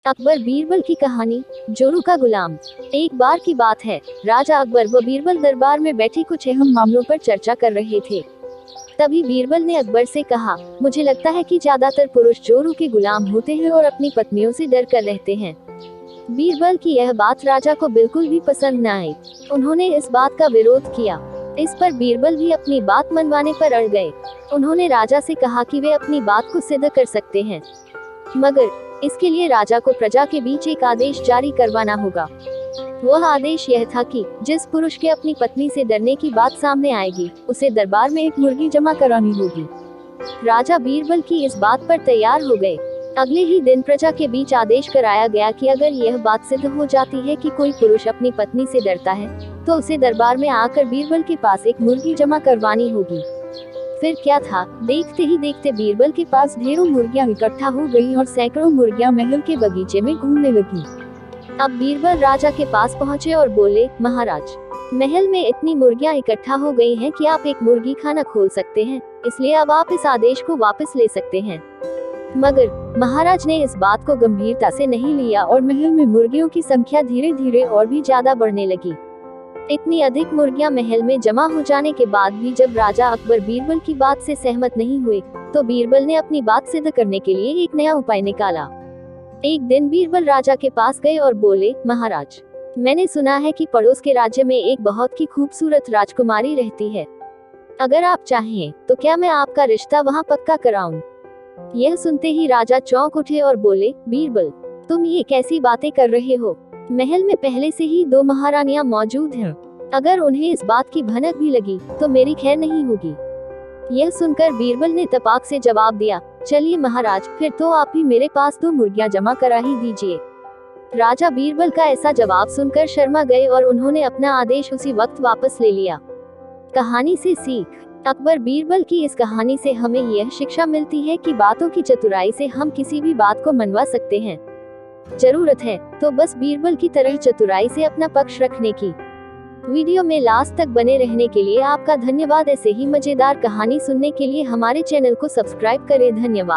अकबर बीरबल की कहानी, जोरू का गुलाम। एक बार की बात है, राजा अकबर व बीरबल दरबार में बैठे कुछ अहम मामलों पर चर्चा कर रहे थे। तभी बीरबल ने अकबर से कहा, मुझे लगता है कि ज्यादातर पुरुष जोरू के गुलाम होते हैं और अपनी पत्नियों से डर कर रहते हैं। बीरबल की यह बात राजा को बिल्कुल भी पसंद न आई। उन्होंने इस बात का विरोध किया। इस पर बीरबल भी अपनी बात मनवाने पर अड़ गए। उन्होंने राजा से कहा कि वे अपनी बात को सिद्ध कर सकते हैं, मगर इसके लिए राजा को प्रजा के बीच एक आदेश जारी करवाना होगा। वह आदेश यह था कि जिस पुरुष के अपनी पत्नी से डरने की बात सामने आएगी, उसे दरबार में एक मुर्गी जमा करानी होगी। राजा बीरबल की इस बात पर तैयार हो गए। अगले ही दिन प्रजा के बीच आदेश कराया गया कि अगर यह बात सिद्ध हो जाती है कि कोई पुरुष अपनी पत्नी से डरता है, तो उसे दरबार में आकर बीरबल के पास एक मुर्गी जमा करवानी होगी। फिर क्या था, देखते ही देखते बीरबल के पास ढेरों मुर्गियां इकट्ठा हो गईं और सैकड़ों मुर्गियां महल के बगीचे में घूमने लगीं। अब बीरबल राजा के पास पहुंचे और बोले, महाराज, महल में इतनी मुर्गियां इकट्ठा हो गई हैं कि आप एक मुर्गी खाना खोल सकते हैं, इसलिए अब आप इस आदेश को वापस ले सकते हैं। मगर महाराज ने इस बात को गंभीरता से नहीं लिया और महल में मुर्गियों की संख्या धीरे धीरे और भी ज्यादा बढ़ने लगी। इतनी अधिक मुर्गियां महल में जमा हो जाने के बाद भी जब राजा अकबर बीरबल की बात से सहमत नहीं हुए, तो बीरबल ने अपनी बात सिद्ध करने के लिए एक नया उपाय निकाला। एक दिन बीरबल राजा के पास गए और बोले, महाराज, मैंने सुना है कि पड़ोस के राज्य में एक बहुत ही खूबसूरत राजकुमारी रहती है। अगर आप चाहें तो क्या मैं आपका रिश्ता वहाँ पक्का कराऊं? यह सुनते ही राजा चौंक उठे और बोले, बीरबल, तुम ये कैसी बातें कर रहे हो? महल में पहले से ही 2 महारानियां मौजूद हैं। अगर उन्हें इस बात की भनक भी लगी तो मेरी खैर नहीं होगी। यह सुनकर बीरबल ने तपाक से जवाब दिया, चलिए महाराज, फिर तो आप ही मेरे पास 2 मुर्गियां जमा करा ही दीजिए। राजा बीरबल का ऐसा जवाब सुनकर शर्मा गए और उन्होंने अपना आदेश उसी वक्त वापस ले लिया। कहानी से सीख। अकबर बीरबल की इस कहानी से हमें यह शिक्षा मिलती है कि बातों की चतुराई से हम किसी भी बात को मनवा सकते हैं। जरूरत है तो बस बीरबल की तरह चतुराई से अपना पक्ष रखने की। वीडियो में लास्ट तक बने रहने के लिए आपका धन्यवाद। ऐसे ही मजेदार कहानी सुनने के लिए हमारे चैनल को सब्सक्राइब करें। धन्यवाद।